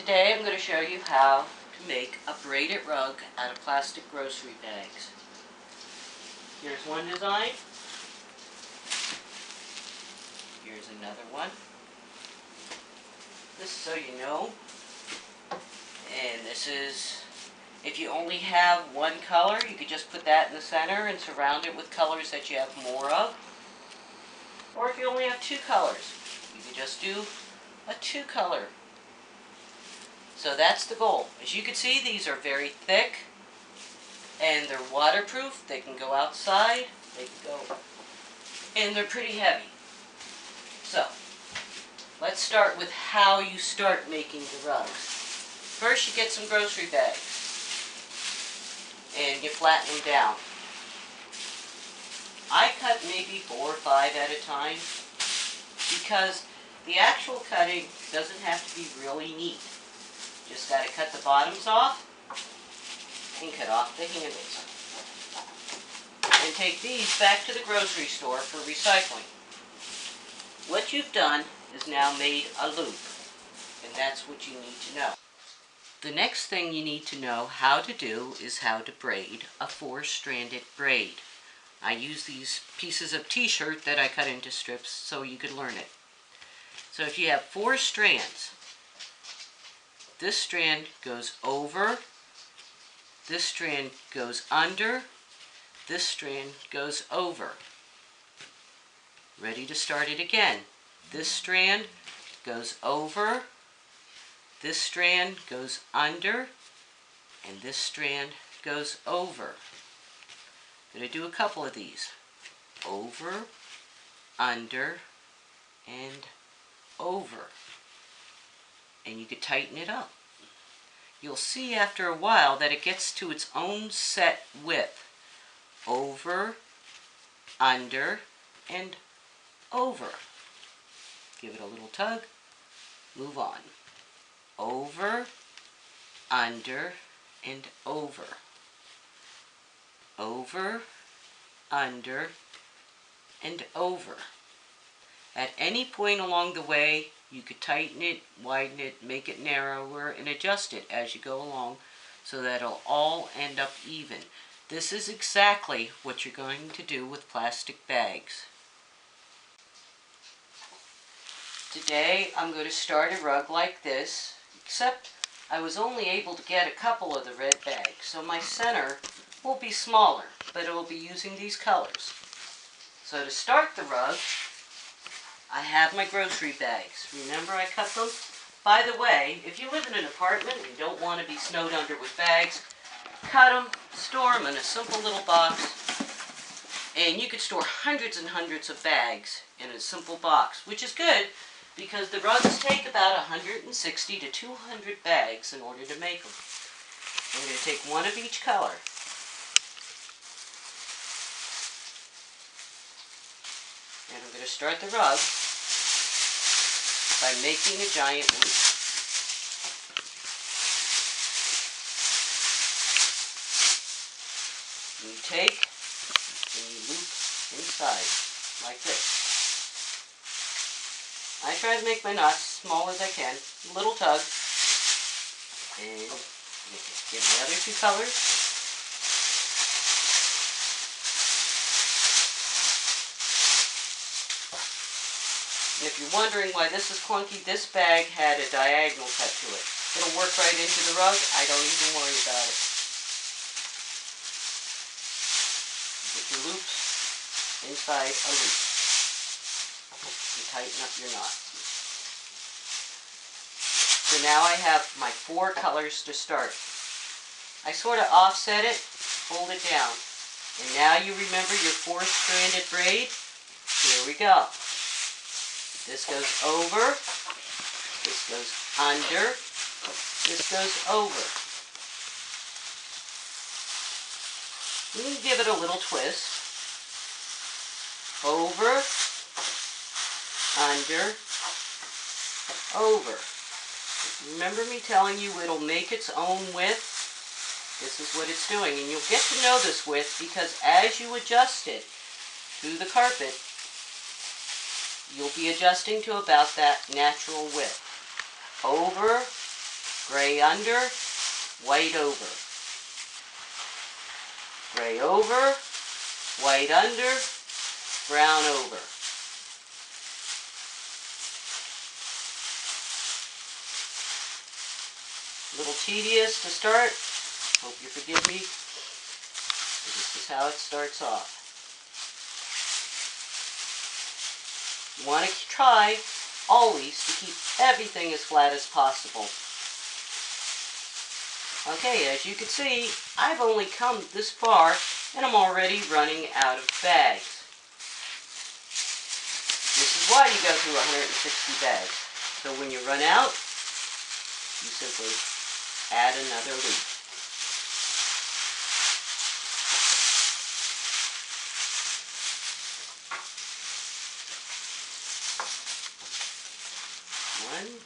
Today I'm going to show you how to make a braided rug out of plastic grocery bags. Here's one design. Here's another one. This is so you know. And this is, if you only have one color, you could just put that in the center and surround it with colors that you have more of. Or if you only have two colors, you could just do a two-color. So that's the goal. As you can see, these are very thick and they're waterproof. They can go outside, they can go, and they're pretty heavy. So let's start with how you start making the rugs. First, you get some grocery bags and you flatten them down. I cut maybe 4 or 5 at a time because the actual cutting doesn't have to be really neat. Just got to cut the bottoms off and cut off the handles. And take these back to the grocery store for recycling. What you've done is now made a loop, and that's what you need to know. The next thing you need to know how to do is how to braid a 4-stranded braid. I use these pieces of t-shirt that I cut into strips so you could learn it. So if you have 4 strands, this strand goes over, this strand goes under, this strand goes over. Ready to start it again. This strand goes over, this strand goes under, and this strand goes over. I'm going to do a couple of these. Over, under, and over. And you could tighten it up. You'll see after a while that it gets to its own set width. Over, under, and over. Give it a little tug. Move on. Over, under, and over. Over, under, and over. At any point along the way, you could tighten it, widen it, make it narrower, and adjust it as you go along so that it'll all end up even. This is exactly what you're going to do with plastic bags. Today I'm going to start a rug like this, except I was only able to get a couple of the red bags, so my center will be smaller, but it will be using these colors. So to start the rug, I have my grocery bags. Remember I cut them? By the way, if you live in an apartment and don't want to be snowed under with bags, cut them, store them in a simple little box, and you could store hundreds and hundreds of bags in a simple box, which is good because the rugs take about 160 to 200 bags in order to make them. I'm going to take one of each color. And I'm going to start the rug by making a giant loop. You take and you loop inside like this. I try to make my knots as small as I can, a little tug, and get my other 2 colors. And if you're wondering why this is clunky, this bag had a diagonal cut to it. It'll work right into the rug. I don't even worry about it. Get your loops inside a loop. And tighten up your knot. So now I have my 4 colors to start. I sort of offset it, fold it down. And now you remember your 4-stranded braid. Here we go. This goes over, this goes under, this goes over. You can give it a little twist. Over, under, over. Remember me telling you it'll make its own width? This is what it's doing. And you'll get to know this width because as you adjust it through the carpet, you'll be adjusting to about that natural width. Over, Gray under, white over. Gray over, white under, brown over. A little tedious to start. Hope you forgive me. This is how it starts off. You want to try always to keep everything as flat as possible. Okay, as you can see, I've only come this far and I'm already running out of bags. This is why you go through 160 bags. So when you run out, you simply add another loop. One.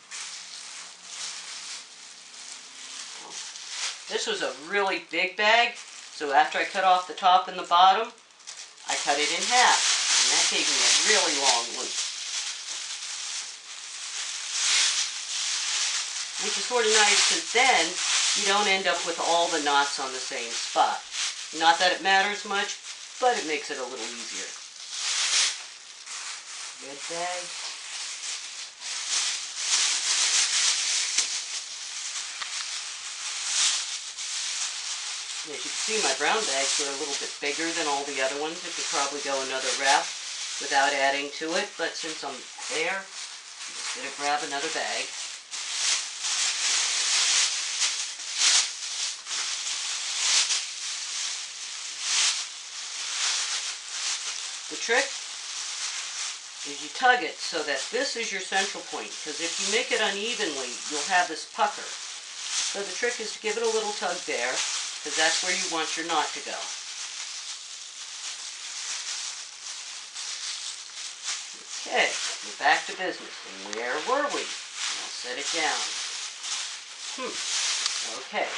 This was a really big bag, so after I cut off the top and the bottom, I cut it in half, and that gave me a really long loop. Which is sort of nice, because then you don't end up with all the knots on the same spot. Not that it matters much, but it makes it a little easier. Red bag. As you can see, my brown bags are a little bit bigger than all the other ones. It could probably go another wrap without adding to it, but since I'm there, I'm just going to grab another bag. The trick is you tug it so that this is your central point, because if you make it unevenly, you'll have this pucker. So the trick is to give it a little tug there, because that's where you want your knot to go. Okay, we're back to business. And where were we? I'll set it down. Okay.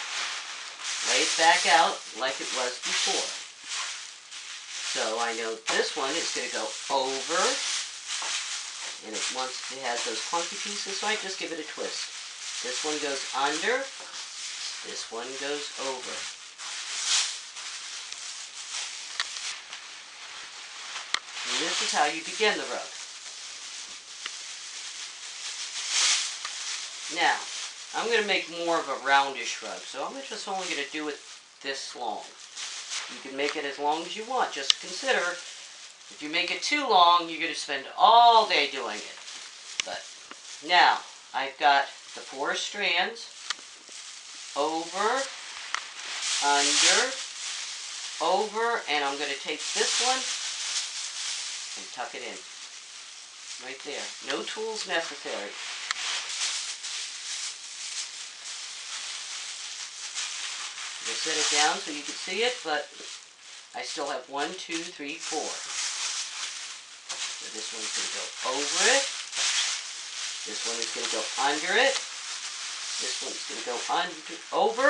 Lay it back out like it was before. So I know this one is going to go over, and it has those clunky pieces, so I just give it a twist. This one goes under. This one goes over. And this is how you begin the rug. Now, I'm going to make more of a roundish rug, so I'm just only going to do it this long. You can make it as long as you want. Just consider, if you make it too long, you're going to spend all day doing it. But now, I've got the 4 strands. Over, under, over, and I'm going to take this one and tuck it in. Right there. No tools necessary. I'm going to set it down so you can see it, but I still have 1, 2, 3, 4. So this one's going to go over it. This one is going to go under it. This one's going to go over,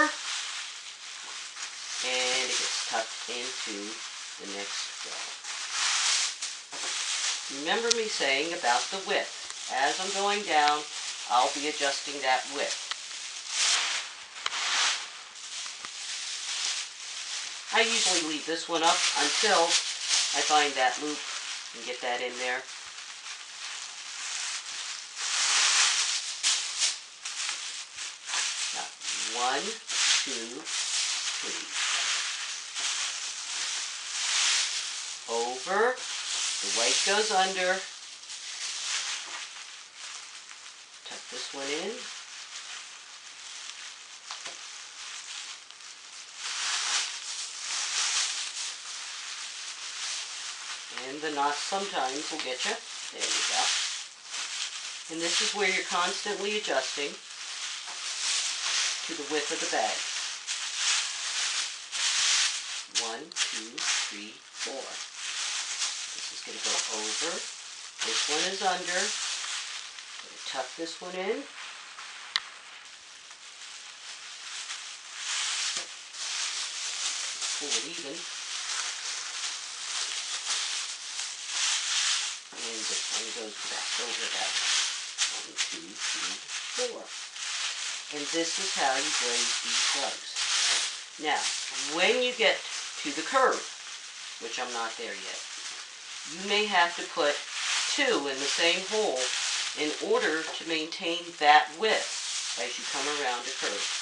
and it gets tucked into the next row. Remember me saying about the width. As I'm going down, I'll be adjusting that width. I usually leave this one up until I find that loop and get that in there. Now, 1, 2, 3. Over, the white goes under. Tuck this one in. And the knots sometimes will get you. There you go. And this is where you're constantly adjusting to the width of the bag. 1, 2, 3, 4. This is going to go over. This one is under. I'm going to tuck this one in. Pull it even. And this one goes back over that. 1, 2, 3, 4. And this is how you braid these rugs. Now, when you get to the curve, which I'm not there yet, you may have to put 2 in the same hole in order to maintain that width as you come around the curve.